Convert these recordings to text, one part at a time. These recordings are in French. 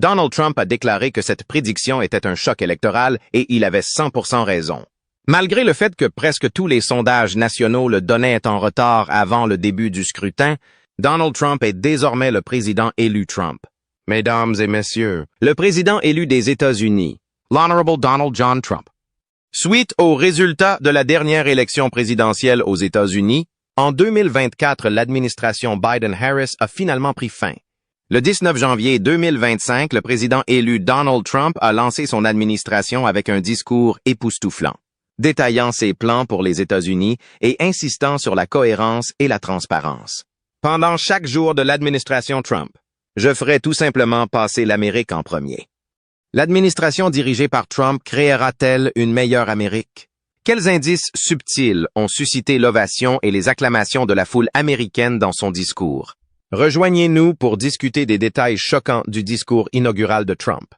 Donald Trump a déclaré que cette prédiction était un choc électoral et il avait 100% raison. Malgré le fait que presque tous les sondages nationaux le donnaient en retard avant le début du scrutin, Donald Trump est désormais le président élu Trump. Mesdames et messieurs, le président élu des États-Unis, l'Honorable Donald John Trump. Suite aux résultats de la dernière élection présidentielle aux États-Unis, en 2024, l'administration Biden-Harris a finalement pris fin. Le 19 janvier 2025, le président élu Donald Trump a lancé son administration avec un discours époustouflant, détaillant ses plans pour les États-Unis et insistant sur la cohérence et la transparence. Pendant chaque jour de l'administration Trump, je ferai tout simplement passer l'Amérique en premier. L'administration dirigée par Trump créera-t-elle une meilleure Amérique? Quels indices subtils ont suscité l'ovation et les acclamations de la foule américaine dans son discours? Rejoignez-nous pour discuter des détails choquants du discours inaugural de Trump.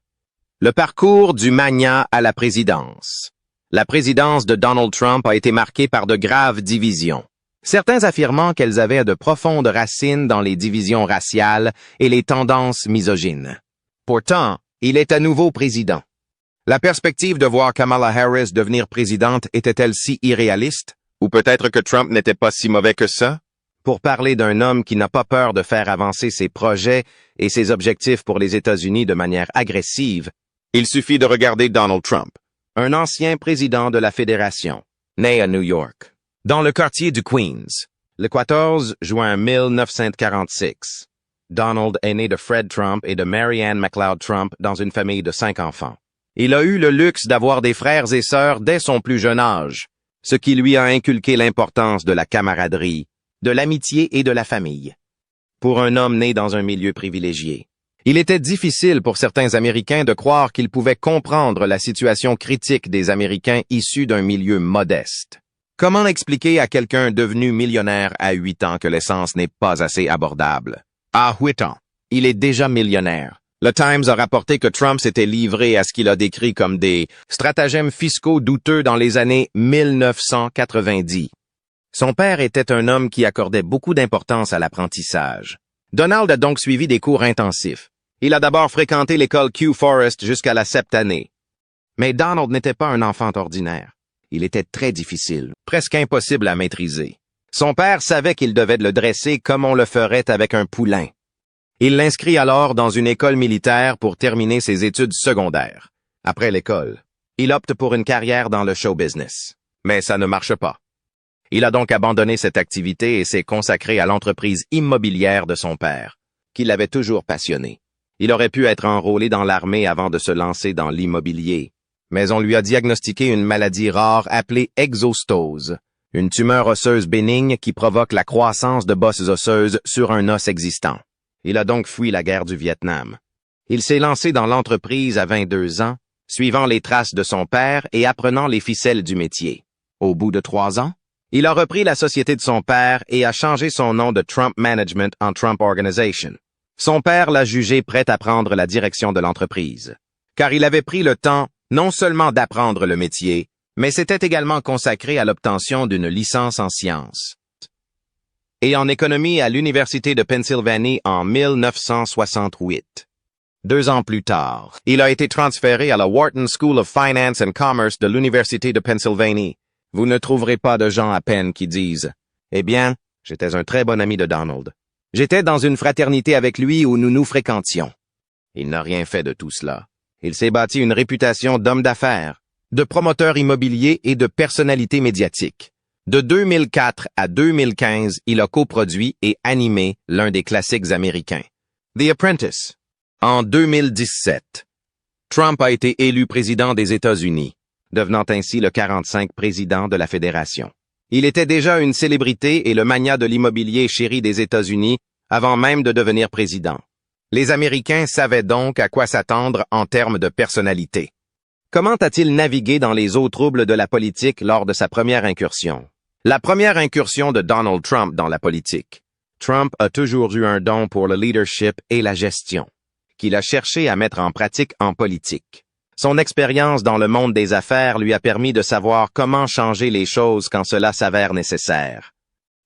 Le parcours du magnat à la présidence. La présidence de Donald Trump a été marquée par de graves divisions. Certains affirmant qu'elles avaient de profondes racines dans les divisions raciales et les tendances misogynes. Pourtant, il est à nouveau président. La perspective de voir Kamala Harris devenir présidente était-elle si irréaliste? Ou peut-être que Trump n'était pas si mauvais que ça? Pour parler d'un homme qui n'a pas peur de faire avancer ses projets et ses objectifs pour les États-Unis de manière agressive, il suffit de regarder Donald Trump, un ancien président de la Fédération, né à New York, dans le quartier du Queens, le 14 juin 1946. Donald est né de Fred Trump et de Mary Ann McLeod Trump dans une famille de 5 enfants. Il a eu le luxe d'avoir des frères et sœurs dès son plus jeune âge, ce qui lui a inculqué l'importance de la camaraderie, de l'amitié et de la famille. Pour un homme né dans un milieu privilégié, il était difficile pour certains Américains de croire qu'ils pouvaient comprendre la situation critique des Américains issus d'un milieu modeste. Comment expliquer à quelqu'un devenu millionnaire à 8 ans que l'essence n'est pas assez abordable? À 8 ans, il est déjà millionnaire. Le Times a rapporté que Trump s'était livré à ce qu'il a décrit comme des stratagèmes fiscaux douteux dans les années 1990. Son père était un homme qui accordait beaucoup d'importance à l'apprentissage. Donald a donc suivi des cours intensifs. Il a d'abord fréquenté l'école Kew Forest jusqu'à la 7e année. Mais Donald n'était pas un enfant ordinaire. Il était très difficile, presque impossible à maîtriser. Son père savait qu'il devait le dresser comme on le ferait avec un poulain. Il l'inscrit alors dans une école militaire pour terminer ses études secondaires. Après l'école, il opte pour une carrière dans le show business. Mais ça ne marche pas. Il a donc abandonné cette activité et s'est consacré à l'entreprise immobilière de son père, qui l'avait toujours passionné. Il aurait pu être enrôlé dans l'armée avant de se lancer dans l'immobilier, mais on lui a diagnostiqué une maladie rare appelée exostose, une tumeur osseuse bénigne qui provoque la croissance de bosses osseuses sur un os existant. Il a donc fui la guerre du Vietnam. Il s'est lancé dans l'entreprise à 22 ans, suivant les traces de son père et apprenant les ficelles du métier. Au bout de 3 ans, il a repris la société de son père et a changé son nom de Trump Management en Trump Organization. Son père l'a jugé prêt à prendre la direction de l'entreprise, car il avait pris le temps non seulement d'apprendre le métier, mais s'était également consacré à l'obtention d'une licence en sciences et en économie à l'Université de Pennsylvanie en 1968. 2 ans plus tard, il a été transféré à la Wharton School of Finance and Commerce de l'Université de Pennsylvanie. Vous ne trouverez pas de gens à peine qui disent « Eh bien, j'étais un très bon ami de Donald. J'étais dans une fraternité avec lui où nous nous fréquentions. » Il n'a rien fait de tout cela. Il s'est bâti une réputation d'homme d'affaires, de promoteur immobilier et de personnalité médiatique. De 2004 à 2015, il a coproduit et animé l'un des classiques américains, The Apprentice. En 2017, Trump a été élu président des États-Unis, devenant ainsi le 45e président de la Fédération. Il était déjà une célébrité et le magnat de l'immobilier chéri des États-Unis avant même de devenir président. Les Américains savaient donc à quoi s'attendre en termes de personnalité. Comment a-t-il navigué dans les eaux troubles de la politique lors de sa première incursion? La première incursion de Donald Trump dans la politique. Trump a toujours eu un don pour le leadership et la gestion, qu'il a cherché à mettre en pratique en politique. Son expérience dans le monde des affaires lui a permis de savoir comment changer les choses quand cela s'avère nécessaire.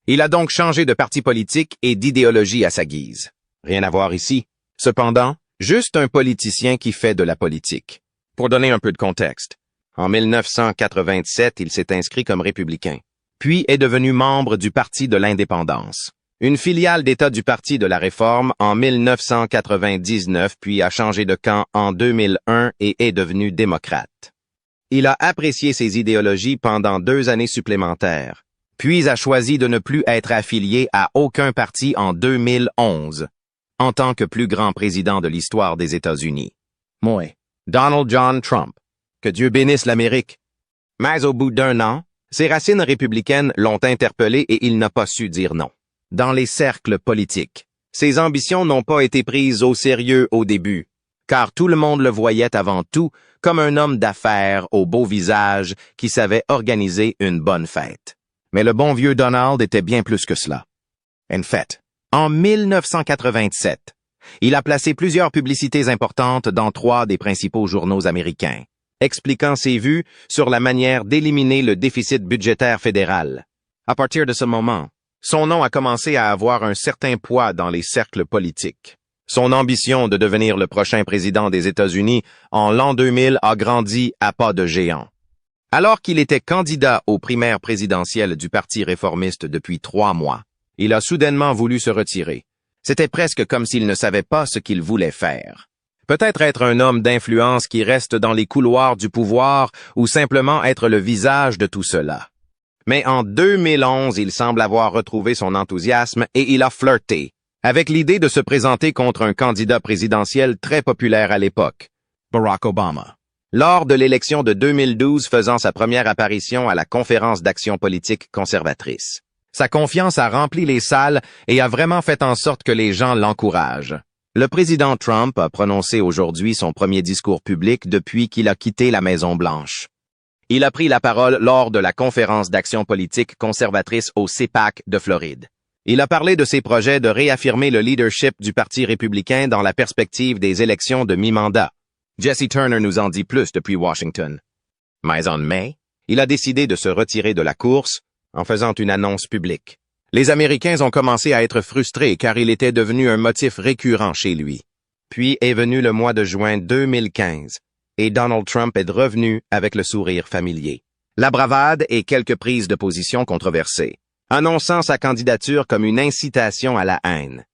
Il a donc changé de parti politique et d'idéologie à sa guise. Rien à voir ici. Cependant, Juste un politicien qui fait de la politique. Pour donner un peu de contexte, en 1987, il s'est inscrit comme républicain, puis est devenu membre du Parti de l'Indépendance, une filiale d'État du Parti de la Réforme en 1999, puis a changé de camp en 2001 et est devenu démocrate. Il a apprécié ses idéologies pendant 2 années supplémentaires, puis a choisi de ne plus être affilié à aucun parti en 2011, en tant que plus grand président de l'histoire des États-Unis. Moi, Donald John Trump. Que Dieu bénisse l'Amérique. Mais au bout d'1 an, ses racines républicaines l'ont interpellé et il n'a pas su dire non. Dans les cercles politiques, ses ambitions n'ont pas été prises au sérieux au début, car tout le monde le voyait avant tout comme un homme d'affaires au beau visage qui savait organiser une bonne fête. Mais le bon vieux Donald était bien plus que cela. En fait, en 1987, il a placé plusieurs publicités importantes dans 3 des principaux journaux américains, expliquant ses vues sur la manière d'éliminer le déficit budgétaire fédéral. À partir de ce moment, son nom a commencé à avoir un certain poids dans les cercles politiques. Son ambition de devenir le prochain président des États-Unis en l'an 2000 a grandi à pas de géant. Alors qu'il était candidat aux primaires présidentielles du Parti réformiste depuis 3 mois, il a soudainement voulu se retirer. C'était presque comme s'il ne savait pas ce qu'il voulait faire. Peut-être être un homme d'influence qui reste dans les couloirs du pouvoir ou simplement être le visage de tout cela. Mais en 2011, il semble avoir retrouvé son enthousiasme et il a flirté avec l'idée de se présenter contre un candidat présidentiel très populaire à l'époque, Barack Obama. Lors de l'élection de 2012 faisant sa première apparition à la Conférence d'action politique conservatrice. Sa confiance a rempli les salles et a vraiment fait en sorte que les gens l'encouragent. Le président Trump a prononcé aujourd'hui son premier discours public depuis qu'il a quitté la Maison-Blanche. Il a pris la parole lors de la conférence d'action politique conservatrice au CPAC de Floride. Il a parlé de ses projets de réaffirmer le leadership du Parti républicain dans la perspective des élections de mi-mandat. Jesse Turner nous en dit plus depuis Washington. Mais en mai, il a décidé de se retirer de la course en faisant une annonce publique. Les Américains ont commencé à être frustrés car il était devenu un motif récurrent chez lui. Puis est venu le mois de juin 2015 et Donald Trump est revenu avec le sourire familier. La bravade et quelques prises de position controversées, annonçant sa candidature comme une incitation à la haine.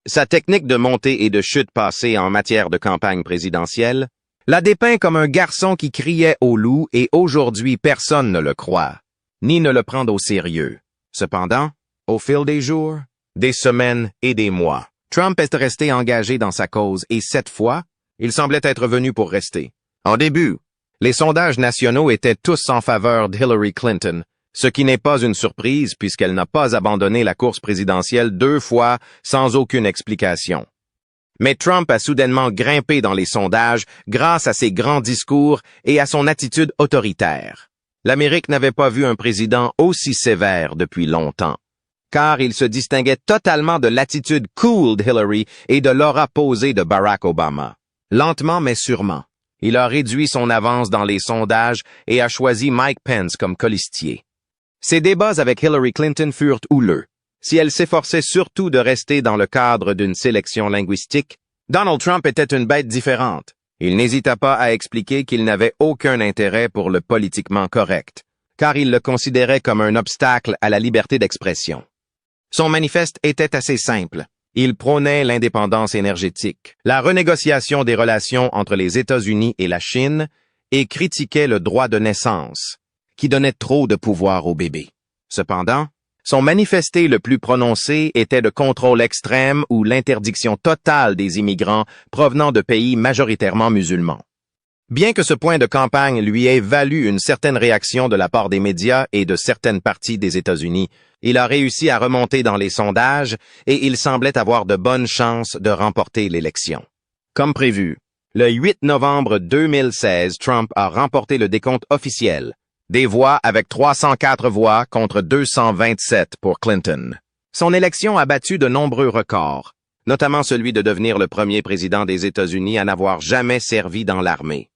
Sa technique de montée et de chute passée en matière de campagne présidentielle l'a dépeint comme un garçon qui criait au loup et aujourd'hui personne ne le croit, ni ne le prend au sérieux. Cependant, au fil des jours, des semaines et des mois, Trump est resté engagé dans sa cause et cette fois, il semblait être venu pour rester. En début, les sondages nationaux étaient tous en faveur d'Hillary Clinton, ce qui n'est pas une surprise puisqu'elle n'a pas abandonné la course présidentielle 2 fois sans aucune explication. Mais Trump a soudainement grimpé dans les sondages grâce à ses grands discours et à son attitude autoritaire. L'Amérique n'avait pas vu un président aussi sévère depuis longtemps, car il se distinguait totalement de l'attitude cool d'Hillary et de l'aura posée de Barack Obama. Lentement mais sûrement, il a réduit son avance dans les sondages et a choisi Mike Pence comme colistier. Ses débats avec Hillary Clinton furent houleux. Si elle s'efforçait surtout de rester dans le cadre d'une sélection linguistique, Donald Trump était une bête différente. Il n'hésita pas à expliquer qu'il n'avait aucun intérêt pour le politiquement correct, car il le considérait comme un obstacle à la liberté d'expression. Son manifeste était assez simple. Il prônait l'indépendance énergétique, la renégociation des relations entre les États-Unis et la Chine et critiquait le droit de naissance, qui donnait trop de pouvoir aux bébés. Cependant, son manifesté le plus prononcé était le contrôle extrême ou l'interdiction totale des immigrants provenant de pays majoritairement musulmans. Bien que ce point de campagne lui ait valu une certaine réaction de la part des médias et de certaines parties des États-Unis, il a réussi à remonter dans les sondages et il semblait avoir de bonnes chances de remporter l'élection. Comme prévu, le 8 novembre 2016, Trump a remporté le décompte officiel des voix avec 304 voix contre 227 pour Clinton. Son élection a battu de nombreux records, notamment celui de devenir le premier président des États-Unis à n'avoir jamais servi dans l'armée.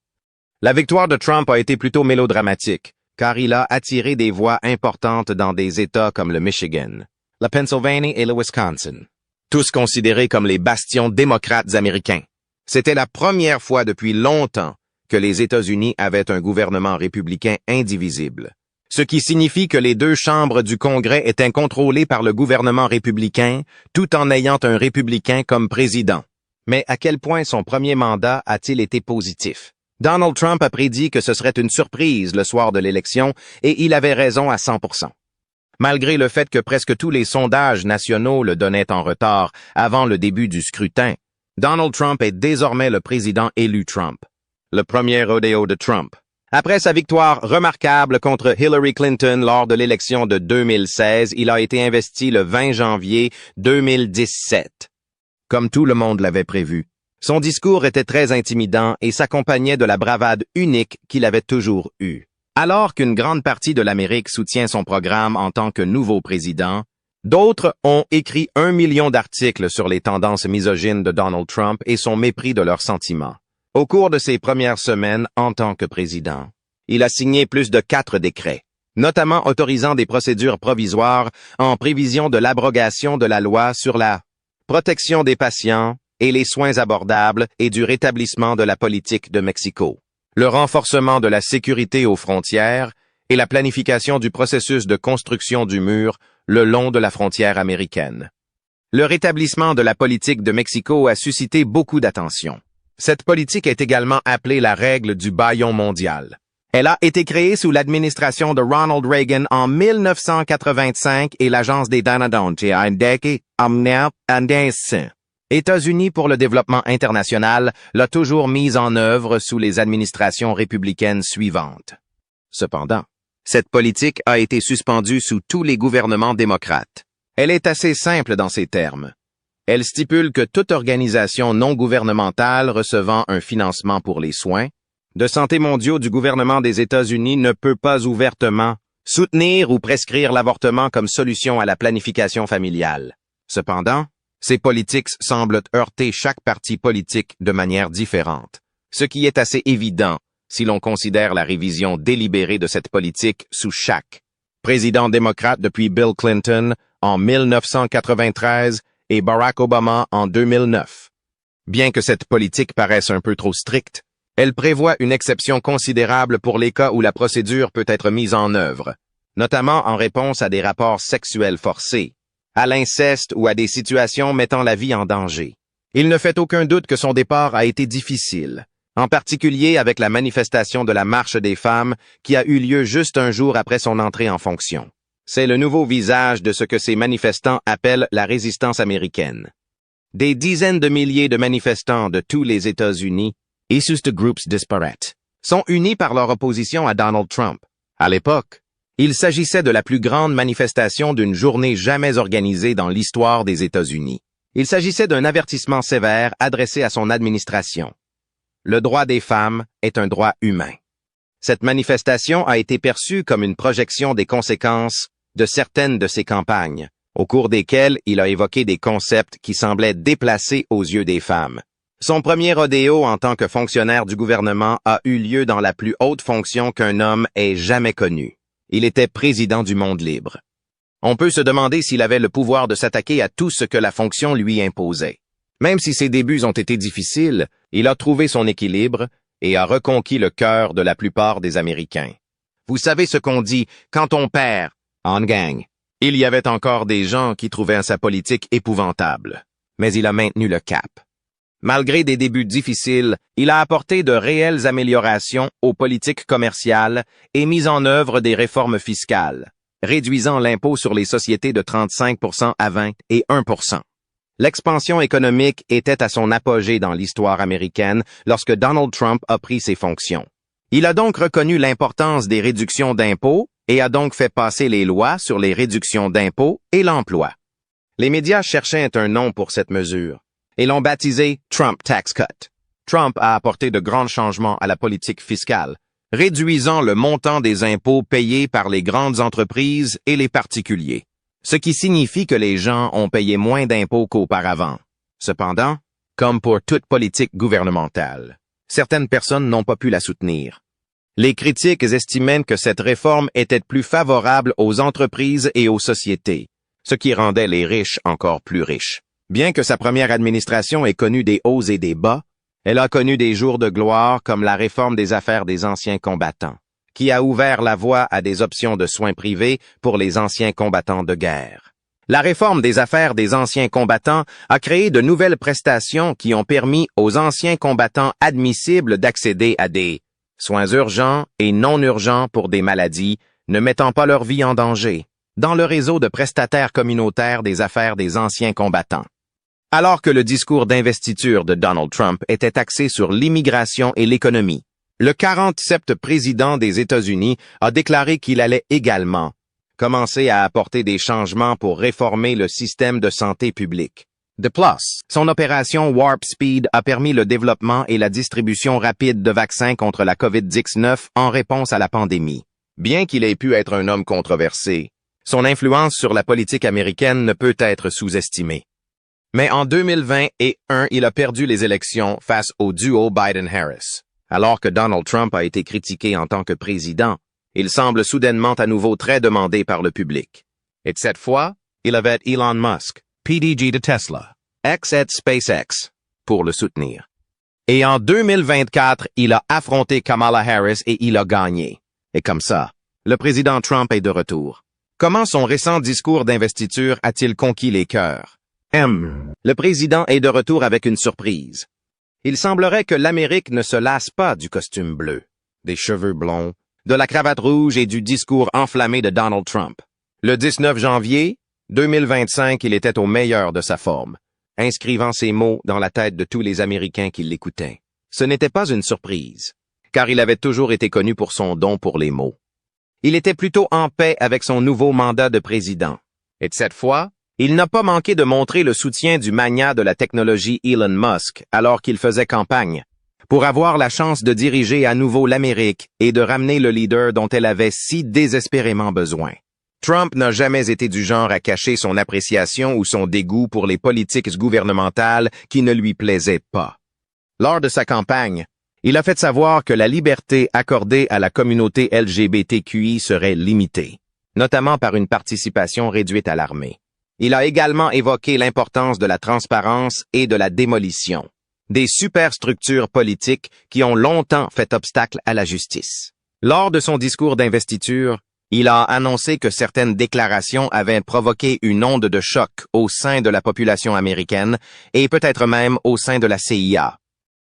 La victoire de Trump a été plutôt mélodramatique, car il a attiré des voix importantes dans des États comme le Michigan, la Pennsylvanie et le Wisconsin, tous considérés comme les bastions démocrates américains. C'était la première fois depuis longtemps que les États-Unis avaient un gouvernement républicain indivisible, ce qui signifie que les deux chambres du Congrès étaient contrôlées par le gouvernement républicain, tout en ayant un républicain comme président. Mais à quel point son premier mandat a-t-il été positif? Donald Trump a prédit que ce serait une surprise le soir de l'élection et il avait raison à 100%. Malgré le fait que presque tous les sondages nationaux le donnaient en retard avant le début du scrutin, Donald Trump est désormais le président élu Trump. Le premier rodéo de Trump. Après sa victoire remarquable contre Hillary Clinton lors de l'élection de 2016, il a été investi le 20 janvier 2017. Comme tout le monde l'avait prévu. Son discours était très intimidant et s'accompagnait de la bravade unique qu'il avait toujours eue. Alors qu'une grande partie de l'Amérique soutient son programme en tant que nouveau président, d'autres ont écrit 1 million d'articles sur les tendances misogynes de Donald Trump et son mépris de leurs sentiments. Au cours de ses premières semaines en tant que président, il a signé plus de 4 décrets, notamment autorisant des procédures provisoires en prévision de l'abrogation de la loi sur la protection des patients et les soins abordables et du rétablissement de la politique de Mexico, le renforcement de la sécurité aux frontières et la planification du processus de construction du mur le long de la frontière américaine. Le rétablissement de la politique de Mexico a suscité beaucoup d'attention. Cette politique est également appelée la règle du bâillon mondial. Elle a été créée sous l'administration de Ronald Reagan en 1985 et l'Agence des États-Unis pour le développement international l'a toujours mise en œuvre sous les administrations républicaines suivantes. Cependant, cette politique a été suspendue sous tous les gouvernements démocrates. Elle est assez simple dans ses termes. Elle stipule que toute organisation non gouvernementale recevant un financement pour les soins de santé mondiaux du gouvernement des États-Unis ne peut pas ouvertement soutenir ou prescrire l'avortement comme solution à la planification familiale. Cependant, ces politiques semblent heurter chaque parti politique de manière différente, ce qui est assez évident si l'on considère la révision délibérée de cette politique sous chaque président démocrate depuis Bill Clinton en 1993 et Barack Obama en 2009. Bien que cette politique paraisse un peu trop stricte, elle prévoit une exception considérable pour les cas où la procédure peut être mise en œuvre, notamment en réponse à des rapports sexuels forcés, à l'inceste ou à des situations mettant la vie en danger. Il ne fait aucun doute que son départ a été difficile, en particulier avec la manifestation de la Marche des femmes qui a eu lieu juste un jour après son entrée en fonction. C'est le nouveau visage de ce que ces manifestants appellent la résistance américaine. Des dizaines de milliers de manifestants de tous les États-Unis, issus de groupes disparates, sont unis par leur opposition à Donald Trump. À l'époque, il s'agissait de la plus grande manifestation d'une journée jamais organisée dans l'histoire des États-Unis. Il s'agissait d'un avertissement sévère adressé à son administration. Le droit des femmes est un droit humain. Cette manifestation a été perçue comme une projection des conséquences de certaines de ses campagnes, au cours desquelles il a évoqué des concepts qui semblaient déplacés aux yeux des femmes. Son premier rodéo en tant que fonctionnaire du gouvernement a eu lieu dans la plus haute fonction qu'un homme ait jamais connue. Il était président du monde libre. On peut se demander s'il avait le pouvoir de s'attaquer à tout ce que la fonction lui imposait. Même si ses débuts ont été difficiles, il a trouvé son équilibre et a reconquis le cœur de la plupart des Américains. Vous savez ce qu'on dit, quand on perd, on gagne. Il y avait encore des gens qui trouvaient sa politique épouvantable, mais il a maintenu le cap. Malgré des débuts difficiles, il a apporté de réelles améliorations aux politiques commerciales et mis en œuvre des réformes fiscales, réduisant l'impôt sur les sociétés de 35% à 20 et 1%. L'expansion économique était à son apogée dans l'histoire américaine lorsque Donald Trump a pris ses fonctions. Il a donc reconnu l'importance des réductions d'impôts et a donc fait passer les lois sur les réductions d'impôts et l'emploi. Les médias cherchaient un nom pour cette mesure et l'ont baptisé Trump Tax Cut. Trump a apporté de grands changements à la politique fiscale, réduisant le montant des impôts payés par les grandes entreprises et les particuliers, ce qui signifie que les gens ont payé moins d'impôts qu'auparavant. Cependant, comme pour toute politique gouvernementale, certaines personnes n'ont pas pu la soutenir. Les critiques estimaient que cette réforme était plus favorable aux entreprises et aux sociétés, ce qui rendait les riches encore plus riches. Bien que sa première administration ait connu des hauts et des bas, Elle a connu des jours de gloire comme la réforme des affaires des anciens combattants, qui a ouvert la voie à des options de soins privés pour les anciens combattants de guerre. La réforme des affaires des anciens combattants a créé de nouvelles prestations qui ont permis aux anciens combattants admissibles d'accéder à des soins urgents et non urgents pour des maladies ne mettant pas leur vie en danger, dans le réseau de prestataires communautaires des affaires des anciens combattants. Alors que le discours d'investiture de Donald Trump était axé sur l'immigration et l'économie, le 47e président des États-Unis a déclaré qu'il allait également commencer à apporter des changements pour réformer le système de santé publique. De plus, son opération Warp Speed a permis le développement et la distribution rapide de vaccins contre la COVID-19 en réponse à la pandémie. Bien qu'il ait pu être un homme controversé, son influence sur la politique américaine ne peut être sous-estimée. Mais en 2021, il a perdu les élections face au duo Biden-Harris. Alors que Donald Trump a été critiqué en tant que président, il semble soudainement à nouveau très demandé par le public. Et cette fois, il avait Elon Musk, PDG de Tesla, ex de SpaceX, pour le soutenir. Et en 2024, il a affronté Kamala Harris et il a gagné. Et comme ça, le président Trump est de retour. Comment son récent discours d'investiture a-t-il conquis les cœurs? Le président est de retour avec une surprise. Il semblerait que l'Amérique ne se lasse pas du costume bleu, des cheveux blonds, de la cravate rouge et du discours enflammé de Donald Trump. Le 19 janvier 2025, il était au meilleur de sa forme, inscrivant ses mots dans la tête de tous les Américains qui l'écoutaient. Ce n'était pas une surprise, car il avait toujours été connu pour son don pour les mots. Il était plutôt en paix avec son nouveau mandat de président. Et cette fois, il n'a pas manqué de montrer le soutien du magnat de la technologie Elon Musk alors qu'il faisait campagne, pour avoir la chance de diriger à nouveau l'Amérique et de ramener le leader dont elle avait si désespérément besoin. Trump n'a jamais été du genre à cacher son appréciation ou son dégoût pour les politiques gouvernementales qui ne lui plaisaient pas. Lors de sa campagne, il a fait savoir que la liberté accordée à la communauté LGBTQI serait limitée, notamment par une participation réduite à l'armée. Il a également évoqué l'importance de la transparence et de la démolition, des superstructures politiques qui ont longtemps fait obstacle à la justice. Lors de son discours d'investiture, il a annoncé que certaines déclarations avaient provoqué une onde de choc au sein de la population américaine et peut-être même au sein de la CIA.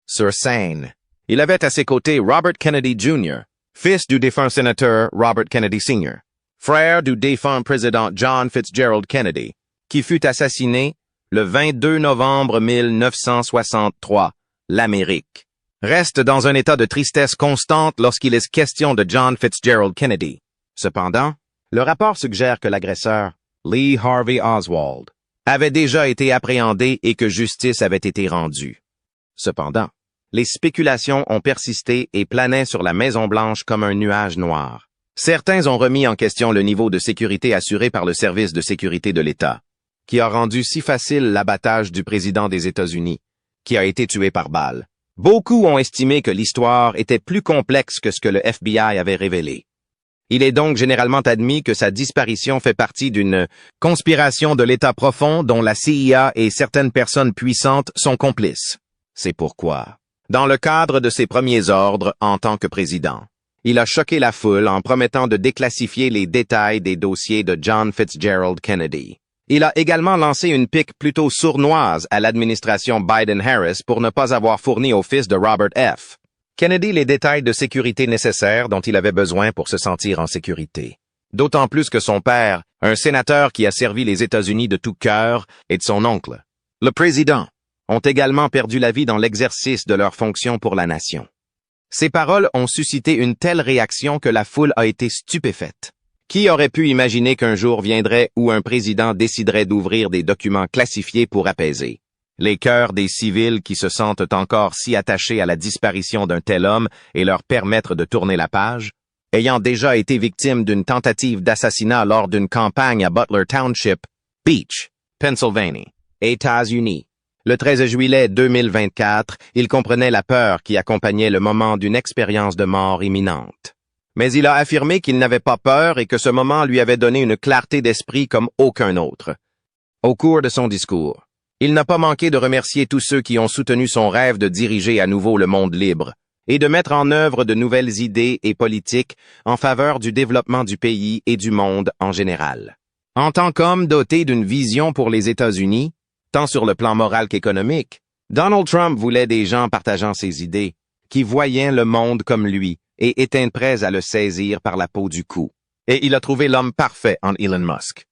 Sur scène, il avait à ses côtés Robert Kennedy Jr., fils du défunt sénateur Robert Kennedy Sr., frère du défunt président John Fitzgerald Kennedy, qui fut assassiné le 22 novembre 1963, l'Amérique reste dans un état de tristesse constante lorsqu'il est question de John Fitzgerald Kennedy. Cependant, le rapport suggère que l'agresseur, Lee Harvey Oswald, avait déjà été appréhendé et que justice avait été rendue. Cependant, les spéculations ont persisté et planaient sur la Maison-Blanche comme un nuage noir. Certains ont remis en question le niveau de sécurité assuré par le service de sécurité de l'État, qui a rendu si facile l'abattage du président des États-Unis, qui a été tué par balle. Beaucoup ont estimé que l'histoire était plus complexe que ce que le FBI avait révélé. Il est donc généralement admis que sa disparition fait partie d'une conspiration de l'État profond dont la CIA et certaines personnes puissantes sont complices. C'est pourquoi, dans le cadre de ses premiers ordres en tant que président, il a choqué la foule en promettant de déclassifier les détails des dossiers de John Fitzgerald Kennedy. Il a également lancé une pique plutôt sournoise à l'administration Biden-Harris pour ne pas avoir fourni au fils de Robert F. Kennedy les détails de sécurité nécessaires dont il avait besoin pour se sentir en sécurité. D'autant plus que son père, un sénateur qui a servi les États-Unis de tout cœur, et de son oncle, le président, ont également perdu la vie dans l'exercice de leurs fonctions pour la nation. Ces paroles ont suscité une telle réaction que la foule a été stupéfaite. Qui aurait pu imaginer qu'un jour viendrait où un président déciderait d'ouvrir des documents classifiés pour apaiser les cœurs des civils qui se sentent encore si attachés à la disparition d'un tel homme et leur permettre de tourner la page? Ayant déjà été victime d'une tentative d'assassinat lors d'une campagne à Butler Township, Beach, Pennsylvanie, États-Unis, le 13 juillet 2024, il comprenait la peur qui accompagnait le moment d'une expérience de mort imminente. Mais il a affirmé qu'il n'avait pas peur et que ce moment lui avait donné une clarté d'esprit comme aucun autre. Au cours de son discours, Il n'a pas manqué de remercier tous ceux qui ont soutenu son rêve de diriger à nouveau le monde libre et de mettre en œuvre de nouvelles idées et politiques en faveur du développement du pays et du monde en général. En tant qu'homme doté d'une vision pour les États-Unis, tant sur le plan moral qu'économique, Donald Trump voulait des gens partageant ses idées, qui voyaient le monde comme lui et étaient prêts à le saisir par la peau du cou. Et il a trouvé l'homme parfait en Elon Musk.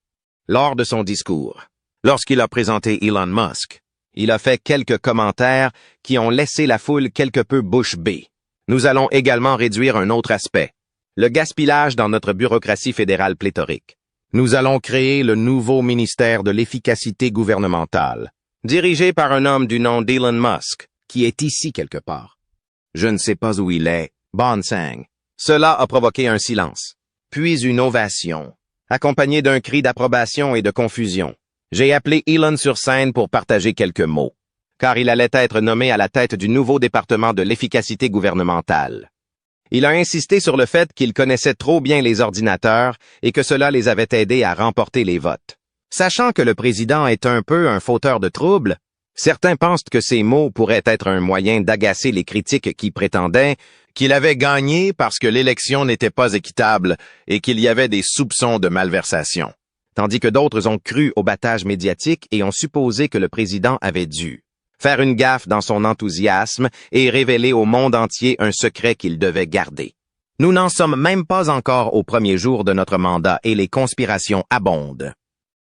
Lors de son discours, lorsqu'il a présenté Elon Musk, il a fait quelques commentaires qui ont laissé la foule quelque peu bouche bée. Nous allons également réduire un autre aspect, le gaspillage dans notre bureaucratie fédérale pléthorique. Nous allons créer le nouveau ministère de l'efficacité gouvernementale, dirigé par un homme du nom d'Elon Musk, qui est ici quelque part. Je ne sais pas où il est, Bonsang. Cela a provoqué un silence, puis une ovation, accompagnée d'un cri d'approbation et de confusion. J'ai appelé Elon sur scène pour partager quelques mots, car il allait être nommé à la tête du nouveau département de l'efficacité gouvernementale. Il a insisté sur le fait qu'il connaissait trop bien les ordinateurs et que cela les avait aidés à remporter les votes. Sachant que le président est un peu un fauteur de troubles, certains pensent que ces mots pourraient être un moyen d'agacer les critiques qui prétendaient qu'il avait gagné parce que l'élection n'était pas équitable et qu'il y avait des soupçons de malversation. Tandis que d'autres ont cru au battage médiatique et ont supposé que le président avait dû faire une gaffe dans son enthousiasme et révéler au monde entier un secret qu'il devait garder. Nous n'en sommes même pas encore au premier jour de notre mandat et les conspirations abondent.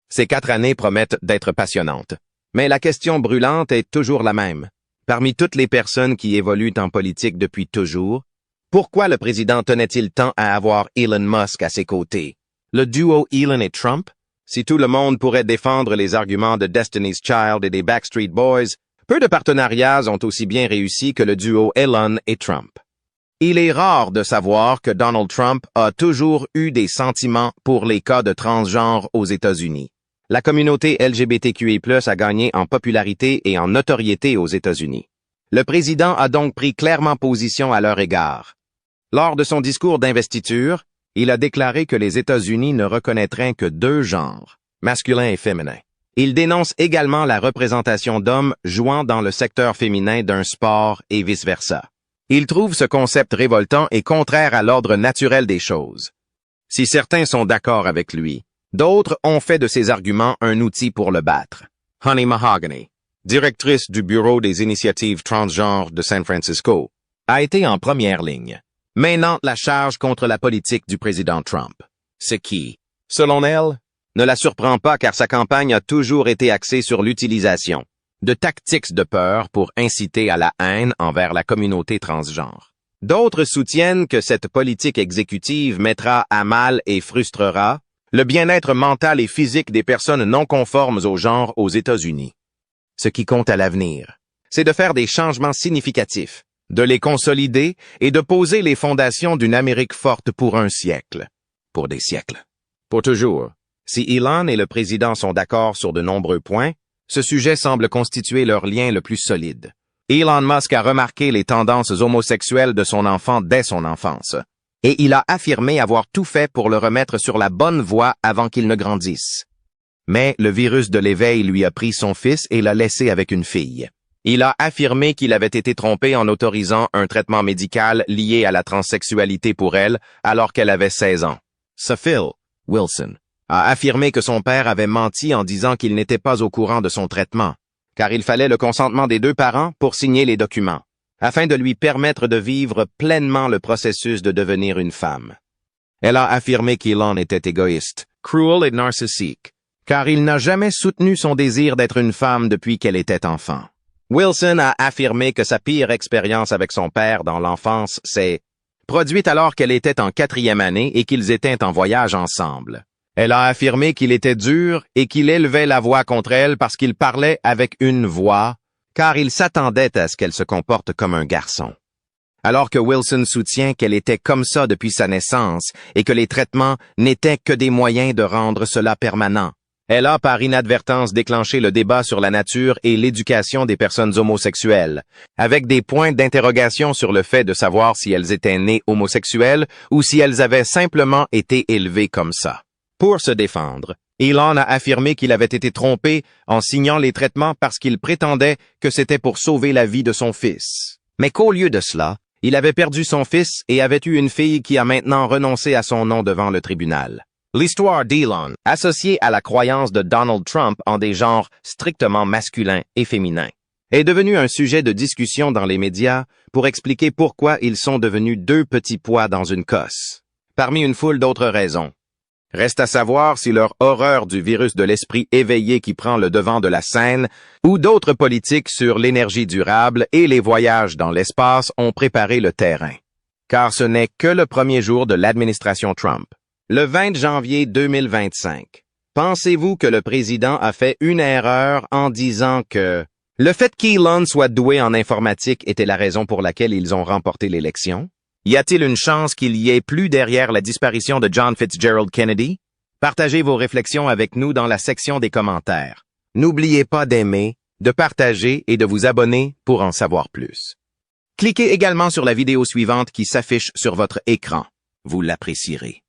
Ces 4 années promettent d'être passionnantes. Mais la question brûlante est toujours la même. Parmi toutes les personnes qui évoluent en politique depuis toujours, pourquoi le président tenait-il tant à avoir Elon Musk à ses côtés? Le duo Elon et Trump? Si tout le monde pourrait défendre les arguments de Destiny's Child et des Backstreet Boys, peu de partenariats ont aussi bien réussi que le duo Elon et Trump. Il est rare de savoir que Donald Trump a toujours eu des sentiments pour les cas de transgenre aux États-Unis. La communauté LGBTQI+ a gagné en popularité et en notoriété aux États-Unis. Le président a donc pris clairement position à leur égard. Lors de son discours d'investiture, il a déclaré que les États-Unis ne reconnaîtraient que 2 genres, masculin et féminin. Il dénonce également la représentation d'hommes jouant dans le secteur féminin d'un sport et vice-versa. Il trouve ce concept révoltant et contraire à l'ordre naturel des choses. Si certains sont d'accord avec lui, d'autres ont fait de ses arguments un outil pour le battre. Honey Mahogany, directrice du Bureau des initiatives transgenres de San Francisco, a été en première ligne, menant la charge contre la politique du président Trump. Ce qui, selon elle, ne la surprend pas car sa campagne a toujours été axée sur l'utilisation de tactiques de peur pour inciter à la haine envers la communauté transgenre. D'autres soutiennent que cette politique exécutive mettra à mal et frustrera le bien-être mental et physique des personnes non conformes au genre aux États-Unis. Ce qui compte à l'avenir, c'est de faire des changements significatifs, de les consolider et de poser les fondations d'une Amérique forte pour un siècle. Pour des siècles. Pour toujours. Si Elon et le président sont d'accord sur de nombreux points, ce sujet semble constituer leur lien le plus solide. Elon Musk a remarqué les tendances homosexuelles de son enfant dès son enfance, et il a affirmé avoir tout fait pour le remettre sur la bonne voie avant qu'il ne grandisse. Mais le virus de l'éveil lui a pris son fils et l'a laissé avec une fille. Il a affirmé qu'il avait été trompé en autorisant un traitement médical lié à la transsexualité pour elle alors qu'elle avait 16 ans. Phil Wilson a affirmé que son père avait menti en disant qu'il n'était pas au courant de son traitement, car il fallait le consentement des 2 parents pour signer les documents, afin de lui permettre de vivre pleinement le processus de devenir une femme. Elle a affirmé qu'Elon était égoïste, cruel et narcissique, car il n'a jamais soutenu son désir d'être une femme depuis qu'elle était enfant. Wilson a affirmé que sa pire expérience avec son père dans l'enfance s'est produite alors qu'elle était en 4e année et qu'ils étaient en voyage ensemble. Elle a affirmé qu'il était dur et qu'il élevait la voix contre elle parce qu'il parlait avec une voix, car il s'attendait à ce qu'elle se comporte comme un garçon. Alors que Wilson soutient qu'elle était comme ça depuis sa naissance et que les traitements n'étaient que des moyens de rendre cela permanent. Elle a par inadvertance déclenché le débat sur la nature et l'éducation des personnes homosexuelles, avec des points d'interrogation sur le fait de savoir si elles étaient nées homosexuelles ou si elles avaient simplement été élevées comme ça. Pour se défendre, Elon a affirmé qu'il avait été trompé en signant les traitements parce qu'il prétendait que c'était pour sauver la vie de son fils. Mais qu'au lieu de cela, il avait perdu son fils et avait eu une fille qui a maintenant renoncé à son nom devant le tribunal. L'histoire d'Elon, associée à la croyance de Donald Trump en des genres strictement masculins et féminins, est devenue un sujet de discussion dans les médias pour expliquer pourquoi ils sont devenus deux petits pois dans une cosse, parmi une foule d'autres raisons. Reste à savoir si leur horreur du virus de l'esprit éveillé qui prend le devant de la scène ou d'autres politiques sur l'énergie durable et les voyages dans l'espace ont préparé le terrain. Car ce n'est que le premier jour de l'administration Trump. Le 20 janvier 2025. Pensez-vous que le président a fait une erreur en disant que le fait qu'Elon soit doué en informatique était la raison pour laquelle ils ont remporté l'élection? Y a-t-il une chance qu'il y ait plus derrière la disparition de John Fitzgerald Kennedy? Partagez vos réflexions avec nous dans la section des commentaires. N'oubliez pas d'aimer, de partager et de vous abonner pour en savoir plus. Cliquez également sur la vidéo suivante qui s'affiche sur votre écran. Vous l'apprécierez.